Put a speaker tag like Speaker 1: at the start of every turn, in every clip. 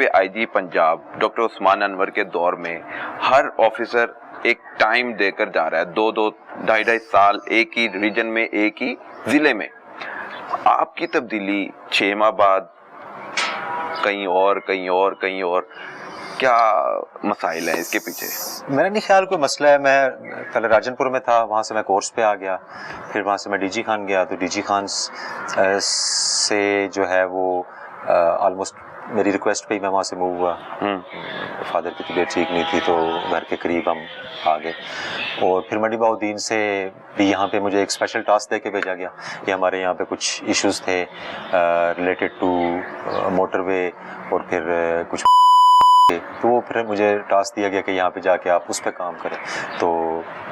Speaker 1: پہ آئی جی پنجاب ڈاکٹر عثمان انور کے دور میں ہر آفیسر ایک ٹائم دے کر جا رہا ہے، 2-2 ڈھائی سال ایک ہی ریجن میں ایک ہی ضلع میں. آپ کی تبدیلی 6 ماہ بعد کہیں اور، کیا مسائل ہیں اس کے پیچھے؟
Speaker 2: میرا نہیں خیال کوئی مسئلہ ہے. میں پہلے راجن پور میں تھا، وہاں سے میں کورس پہ آ گیا، پھر وہاں سے میں ڈی جی خان گیا، تو ڈی جی خان سے جو ہے وہ آلموسٹ میری ریکویسٹ پہ ہی میں وہاں سے موو ہوا. فادر کی طبیعت ٹھیک نہیں تھی تو گھر کے قریب ہم آ گئے. اور پھر منڈی بہاؤدین سے بھی یہاں پہ مجھے ایک اسپیشل ٹاسک دے کے بھیجا گیا کہ ہمارے یہاں پہ کچھ ایشوز تھے ریلیٹڈ ٹو موٹر وے، اور پھر کچھ تو وہ پھر مجھے ٹاسک دیا گیا کہ یہاں پہ جا کے آپ اس پہ کام کریں. تو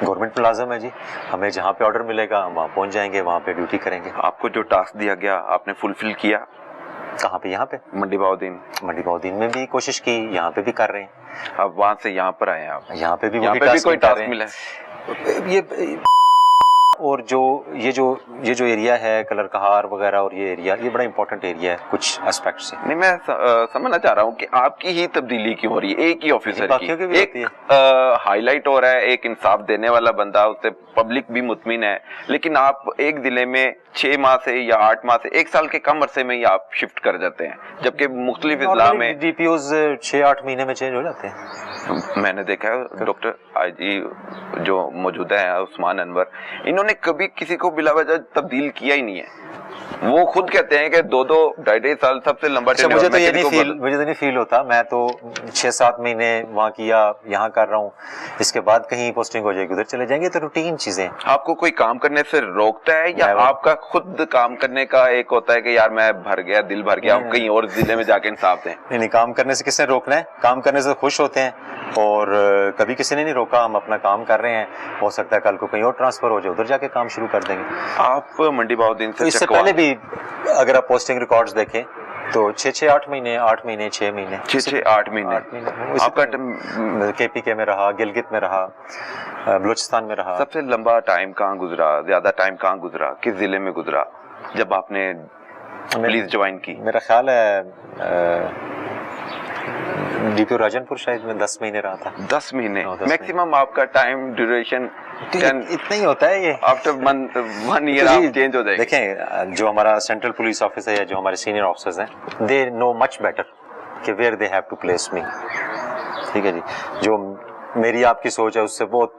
Speaker 2: گورنمنٹ ملازم ہے جی، ہمیں جہاں پہ آرڈر ملے گا ہم وہاں پہنچ جائیں گے، وہاں پہ ڈیوٹی کریں گے.
Speaker 1: آپ کو جو ٹاسک دیا گیا آپ نے فلفل کیا؟
Speaker 2: کہاں پہ؟ یہاں پہ
Speaker 1: منڈی بہاؤدین میں
Speaker 2: بھی کوشش کی، یہاں پہ بھی کر رہے ہیں.
Speaker 1: اب وہاں سے یہاں پر آئے ہیں آپ،
Speaker 2: یہاں پہ بھی
Speaker 1: کوئی ٹاسک ملا ہے؟
Speaker 2: یہ اور یہ جو ایریا ہے کلر کہار وغیرہ، اور یہ ایریا یہ بڑا امپورٹنٹ ایریا ہے کچھ اسپیکٹ سے.
Speaker 1: نہیں، میں سمجھنا چاہ رہا ہوں کہ آپ کی ہی تبدیلی کیوں ہو رہی ہے؟ ایک ہی آفیسر کی ایک ہائی لائٹ ہو رہا ہے، ایک انصاف دینے والا بندہ، اس سے پبلک بھی مطمئن ہے، لیکن آپ ایک ضلع میں 6 ماہ سے یا 8 ماہ سے 1 سال کے کم عرصے میں ہی آپ شفٹ کر جاتے ہیں، جبکہ مختلف اضلاع میں
Speaker 2: ڈی پی اوز 6-8 مہینے میں چینج ہو جاتے ہیں.
Speaker 1: میں نے دیکھا ہے ڈاکٹر آئی جی جو موجودہ ہیں عثمان انور، انہوں نے کبھی کسی کو بلا وجہ تبدیل کیا ہی نہیں ہے. وہ خود کہتے ہیں کہ 2-2 ڈھائی سال سب سے لمبا ٹینیور.
Speaker 2: مجھے تو نہیں فیل ہوتا. میں تو 6-7 مہینے وہاں کیا، یہاں کر رہا ہوں، اس کے بعد کہیں پوسٹنگ ہو جائے گی ادھر چلے جائیں گے، تو روٹین چیزیں.
Speaker 1: آپ کو کوئی کام کرنے سے روکتا ہے یا آپ کا خود کام کرنے کا ایک ہوتا ہے کہ یار میں دل بھر گیا کہیں اور ضلع میں جا کے انصاف دیں؟
Speaker 2: نہیں، کام کرنے سے کس نے روکنا ہے؟ کام کرنے سے خوش ہوتے ہیں، اور کبھی کسی نے نہیں روکا. ہم اپنا کام کر رہے ہیں، ہو سکتا ہے کل کو کہیں اور ٹرانسفر ہو جائے، ادھر جا کے کام شروع کر دیں گے.
Speaker 1: آپ منڈی بہاؤدین سے
Speaker 2: اس سے پہلے بھی اگر آپ پوسٹنگ ریکارڈز دیکھیں تو 6-8 مہینے 8 مہینے 6 مہینے
Speaker 1: 6-8 مہینے آپ کا
Speaker 2: کے پی کے میں رہا، گلگت میں رہا، بلوچستان میں رہا.
Speaker 1: سب سے لمبا ٹائم کہاں گزرا، زیادہ ٹائم کہاں گزرا، کس ضلع میں گزرا جب آپ نے پولیس جوائن کی؟
Speaker 2: میرا خیال ہے ڈی پی او راجن پور شاید میں 10 مہینے رہا تھا.
Speaker 1: 10 مہینے میکسیمم آپ کا ٹائم ڈیوریشن
Speaker 2: اتنا ہی ہوتا ہے. یہ
Speaker 1: آفٹر 1 ایئر آپ چینج ہو جائے گا.
Speaker 2: دیکھیں جو ہمارا سینٹرل پولیس آفس ہے یا جو ہمارے سینئر آفیسرز ہیں، دے نو مچ بیٹر کہ where they have to place me. ٹھیک ہے جی، جو میری آپ کی سوچ ہے اس سے بہت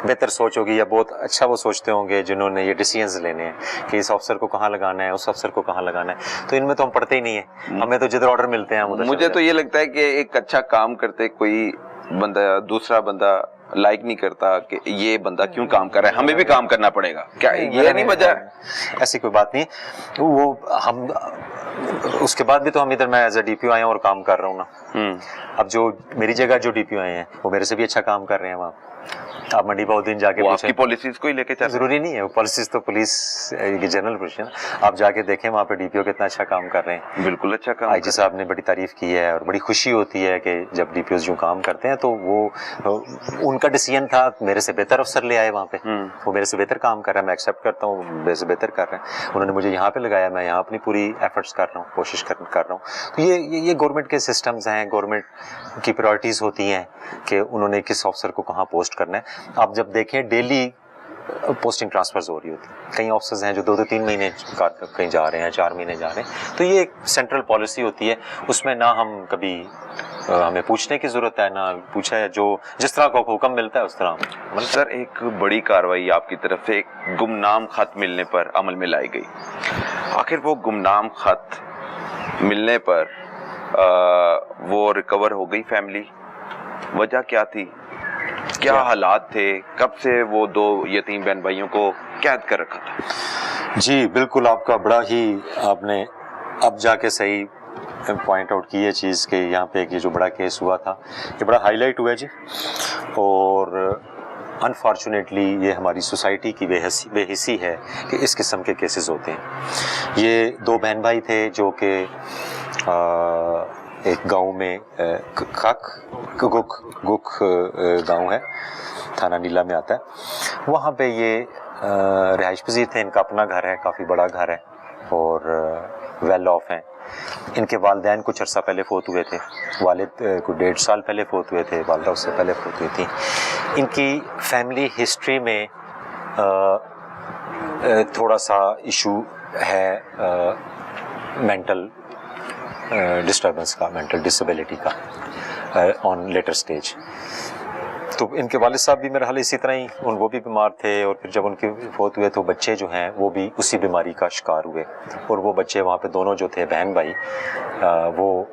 Speaker 2: بہتر سوچ ہوگی، یا بہت اچھا وہ سوچتے ہوں گے جنہوں نے یہ ڈیسیژنز لینے ہیں کہ اس افسر کو کہاں لگانا ہے، اس افسر کو کہاں لگانا ہے. تو ان میں تو ہم پڑھتے ہی نہیں ہیں، ہمیں تو جدھر آرڈر ملتے ہیں.
Speaker 1: مجھے تو یہ لگتا ہے کہ ایک اچھا کام کرتے کوئی بندہ دوسرا بندہ لائک نہیں کرتا کہ یہ بندہ کیوں کام کر رہا ہے، ہمیں بھی کام کرنا پڑے گا. کیا یہ نہیں وجہ؟
Speaker 2: ایسی کوئی بات نہیں. وہ ہم اس کے بعد بھی تو ہم ادھر میں ایز اے ڈی پی او آیا ہوں اور کام کر رہا ہوں نا. اب جو میری جگہ جو ڈی پی او آئے ہیں وہ میرے سے بھی اچھا کام کر رہے ہیں وہاں. آپ منڈی بہاؤدین جا کے
Speaker 1: پوچھیں، پالیسیز کو ہی لے کے چل
Speaker 2: ضروری نہیں ہے، وہ پالیسیز تو پولیس جنرل پوزیشن. آپ جا کے دیکھیں وہاں پہ ڈی پی او کتنا اچھا کام کر رہے ہیں.
Speaker 1: بالکل اچھا کام.
Speaker 2: آئی جی صاحب نے بڑی تعریف کی ہے، اور بڑی خوشی ہوتی ہے کہ جب ڈی پی اوز جو کام کرتے ہیں تو وہ ان کا ڈیسیژن تھا میرے سے بہتر افسر لے آئے وہاں پہ. وہ میرے سے بہتر کام کر رہا ہے، میں ایکسیپٹ کرتا ہوں، میرے سے بہتر کر رہے ہیں. انہوں نے مجھے یہاں پہ لگایا، میں یہاں اپنی پوری ایفرٹس کر رہا ہوں، کوشش کر رہا ہوں. تو یہ گورنمنٹ کے سسٹمز ہیں، گورنمنٹ کی پرائرٹیز ہوتی ہیں کہ انہوں نے کس افسر کو کہاں پوسٹ کرنا ہے. آپ جب دیکھیں ڈیلی پوسٹنگ ٹرانسفرز ہو رہی ہوتی ہیں. کئی آفسرز ہیں جو 2-3 مہینے کہیں جا رہے ہیں، 4 مہینے جا رہے ہیں. تو یہ ایک سینٹرل پالیسی ہوتی ہے، اس میں نہ ہم کبھی ہمیں پوچھنے کی ضرورت ہے، نہ پوچھا ہے. جو جس طرح کو حکم ملتا ہے اس طرح.
Speaker 1: سر ایک بڑی کارروائی آپ کی طرف سے ایک گمنام خط ملنے پر عمل میں لائی گئی. آخر وہ گمنام خط ملنے پر وہ ریکور ہو گئی فیملی، وجہ کیا تھی؟ کیا حالات تھے؟ کب سے وہ 2 یتیم بہن بھائیوں کو قید کر رکھا تھا؟
Speaker 2: جی بالکل، آپ کا بڑا ہی آپ نے اب جا کے صحیح پوائنٹ آؤٹ کی یہ چیز کہ یہاں پہ یہ جو بڑا کیس ہوا تھا یہ بڑا ہائی لائٹ ہوا ہے جی. اور انفارچونیٹلی یہ ہماری سوسائٹی کی بے حسی ہے کہ اس قسم کے کیسز ہوتے ہیں. یہ 2 بہن بھائی تھے جو کہ ایک گاؤں میں گک گاؤں ہے، تھانہ نیلا میں آتا ہے. وہاں پہ یہ رہائش پذیر تھے. ان کا اپنا گھر ہے، کافی بڑا گھر ہے، اور ویل آف ہیں. ان کے والدین کچھ عرصہ پہلے فوت ہوئے تھے، والد کو 1.5 سال پہلے فوت ہوئے تھے، والدہ اس سے پہلے فوت ہوئی تھیں. ان کی فیملی ہسٹری میں تھوڑا سا ایشو ہے مینٹل ڈسٹربنس کا، مینٹل ڈسیبلٹی کا آن لیٹر سٹیج. تو ان کے والد صاحب بھی میرے حال اسی طرح ہی وہ بھی بیمار تھے، اور پھر جب ان کے فوت ہوئے تو بچے جو ہیں وہ بھی اسی بیماری کا شکار ہوئے، اور وہ بچے وہاں پہ دونوں جو تھے بہن بھائی وہ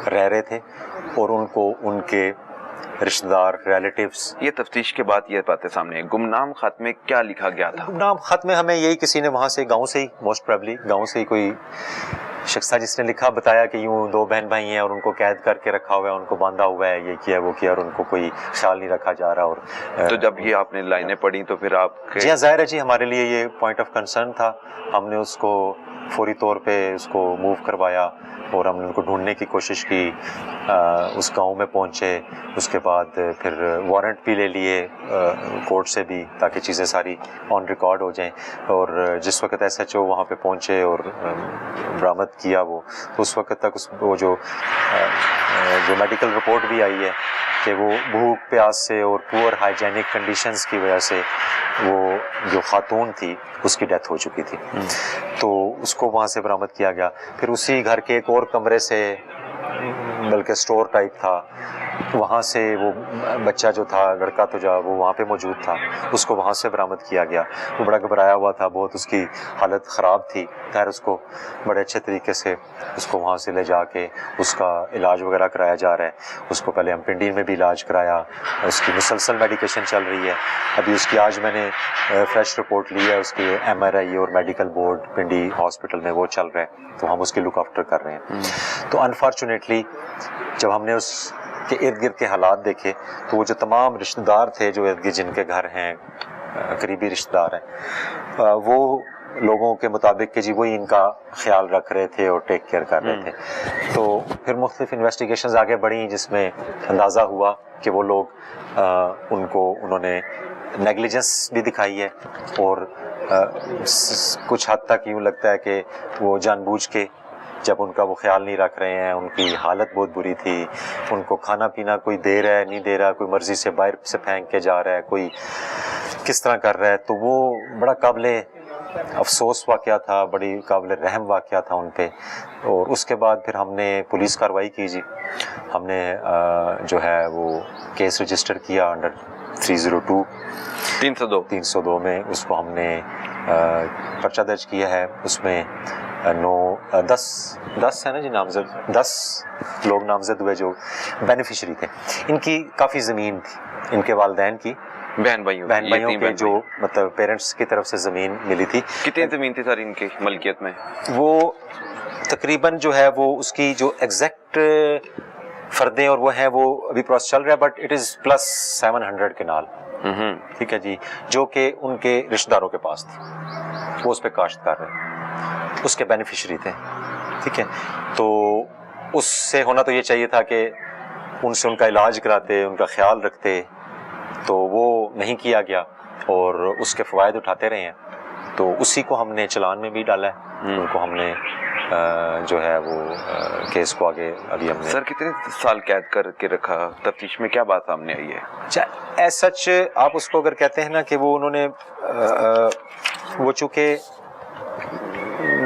Speaker 2: رہ رہے تھے، اور ان کو ان کے رشتہ دار ریلیٹیوز.
Speaker 1: یہ تفتیش کے بعد یہ باتیں سامنے ہیں. گمنام خط میں کیا لکھا گیا تھا؟
Speaker 2: گمنام خط میں ہمیں یہی کسی نے وہاں سے گاؤں سے ہی، موسٹ پروبلی گاؤں سے ہی کوئی شخص تھا جس نے لکھا، بتایا کہ یوں 2 بہن بھائی ہیں اور ان کو قید کر کے رکھا ہوا ہے، ان کو باندھا ہوا ہے، یہ کیا وہ کیا، اور ان کو کوئی خیال نہیں رکھا جا رہا. اور
Speaker 1: تو جب یہ آپ نے لائنیں پڑھی تو پھر آپ
Speaker 2: جی ہاں، ظاہر ہے جی، ہمارے لیے یہ پوائنٹ آف کنسرن تھا. ہم نے اس کو فوری طور پہ اس کو موو کروایا، اور ہم نے ان کو ڈھونڈنے کی کوشش کی. اس گاؤں میں پہنچے، اس کے بعد پھر وارنٹ بھی لے لیے کورٹ سے بھی، تاکہ چیزیں ساری آن ریکارڈ ہو جائیں. اور جس وقت ایس ایچ او وہاں پہ پہنچے اور برآمد کیا وہ، تو اس وقت تک وہ جو میڈیکل رپورٹ بھی آئی ہے کہ وہ بھوک پیاس سے اور پور ہائیجینک کنڈیشنز کی وجہ سے وہ جو خاتون تھی اس کی ڈیتھ ہو چکی تھی. تو اس کو وہاں سے برآمد کیا گیا. پھر اسی گھر کے ایک اور کمرے سے، بلکہ سٹور ٹائپ تھا، وہاں سے وہ بچہ جو تھا، لڑکا تو جو وہ وہاں پہ موجود تھا، اس کو وہاں سے برآمد کیا گیا. وہ بڑا گھبرایا ہوا تھا، بہت اس کی حالت خراب تھی. خیر اس کو بڑے اچھے طریقے سے اس کو وہاں سے لے جا کے اس کا علاج وغیرہ کرایا جا رہا ہے. اس کو پہلے ہم پنڈی میں بھی علاج کرایا، اس کی مسلسل میڈیکیشن چل رہی ہے. ابھی اس کی آج میں نے فریش رپورٹ لی ہے، اس کی MRI اور میڈیکل بورڈ پنڈی ہاسپٹل میں وہ چل رہا ہے، تو ہم اس کی لک آفٹر کر رہے ہیں. تو انفارچونیٹلی جب ہم نے اس کے ارد گرد کے حالات دیکھے، تو وہ جو تمام رشتہ دار تھے جو ارد گرد جن کے گھر ہیں، قریبی رشتہ دار ہیں، وہ لوگوں کے مطابق کہ جی وہی ان کا خیال رکھ رہے تھے اور ٹیک کیئر کر رہے تھے. تو پھر مختلف انویسٹیگیشنز آگے بڑھیں، جس میں اندازہ ہوا کہ وہ لوگ انہوں نے نیگلیجنس بھی دکھائی ہے، اور کچھ حد تک یوں لگتا ہے کہ وہ جان بوجھ کے جب ان کا وہ خیال نہیں رکھ رہے ہیں. ان کی حالت بہت بری تھی، ان کو کھانا پینا کوئی دے رہا ہے نہیں دے رہا، کوئی مرضی سے باہر سے پھینک کے جا رہا ہے، کوئی کس طرح کر رہا ہے. تو وہ بڑا قابل افسوس واقعہ تھا، بڑی قابل رحم واقعہ تھا ان پہ. اور اس کے بعد پھر ہم نے پولیس کارروائی کی جی. ہم نے جو ہے وہ کیس رجسٹر کیا انڈر 302 میں. اس کو ہم نے پرچہ درج کیا ہے. اس میں 10 ہے نا جی نامزد، 10 لوگ نامزد ہوئے جو بینیفیشری تھے. ان کی کافی زمین تھی، ان کے والدین کی، بہن بھائیوں کے جو مطلب پیرنٹس کی طرف سے زمین ملی تھی.
Speaker 1: کتنی زمین تھی سر ان کی ملکیت میں؟
Speaker 2: وہ تقریباً جو ہے وہ اس کی جو ایگزیکٹ فردیں اور وہ ہیں وہ ابھی پروسیس چل رہا ہے، but it is plus 700 kanal. ٹھیک ہے جی، جو کہ ان کے رشتہ داروں کے پاس تھی، وہ اس پہ کاشت کر رہے، اس کے بینیفیشری تھے. ٹھیک ہے، تو اس سے ہونا تو یہ چاہیے تھا کہ ان سے ان کا علاج کراتے، ان کا خیال رکھتے، تو وہ نہیں کیا گیا اور اس کے فوائد اٹھاتے رہے ہیں. تو اسی کو ہم نے چلان میں بھی ڈالا ہے. ان کو ہم نے جو ہے وہ کیس کو آگے ابھی ہم نے.
Speaker 1: سر کتنے سال قید کر کے رکھا؟ تفتیش میں کیا بات سامنے آئی ہے؟
Speaker 2: ایز سچ آپ اس کو اگر کہتے ہیں نا کہ وہ انہوں نے وہ چونکہ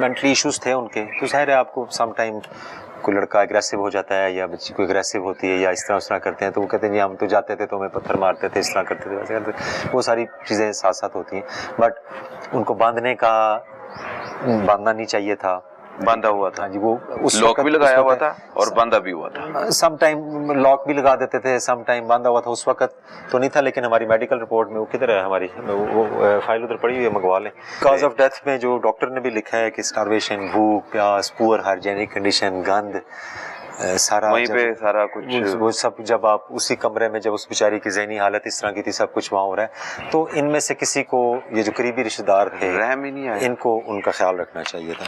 Speaker 2: مینٹلی ایشوز تھے ان کے، تو ظاہر ہے آپ کو سم ٹائم کوئی لڑکا اگریسو ہو جاتا ہے یا بچی کوئی اگریسو ہوتی ہے یا اس طرح کرتے ہیں، تو وہ کہتے ہیں جی ہم تو جاتے تھے تو ہمیں پتھر مارتے تھے، اس طرح کرتے تھے، ویسے کرتے تھے. وہ ساری چیزیں ساتھ ساتھ ہوتی ہیں. بٹ ان کو باندھنا نہیں چاہیے تھا.
Speaker 1: باندھا ہوا تھا
Speaker 2: جی، وہ
Speaker 1: لاک بھی لگایا ہوا تھا اور باندھا بھی ہوا تھا.
Speaker 2: سم ٹائم لاک بھی لگا دیتے تھے، سم ٹائم باندھا ہوا تھا. اس وقت تو نہیں تھا، لیکن ہماری میڈیکل رپورٹ میں وہ کدھر ہے، ہماری وہ فائل ادھر پڑی ہوئی ہے، منگوا لیں. کاز آف ڈیتھ میں جو ڈاکٹر نے بھی لکھا ہے کہ اسٹارویشن، بھوک پیاس، پور ہائیجینک کنڈیشن، گند، سارا
Speaker 1: وہیں پہ سارا کچھ
Speaker 2: وہ سب جب آپ اسی کمرے میں جب اس بیچاری کی ذہنی حالت اس طرح کی تھی، سب کچھ وہاں ہو رہا ہے. تو ان میں سے کسی کو یہ جو قریبی رشتہ دار تھے
Speaker 1: رحم ہی نہیں آیا،
Speaker 2: ان کو ان کا خیال رکھنا چاہیے تھا.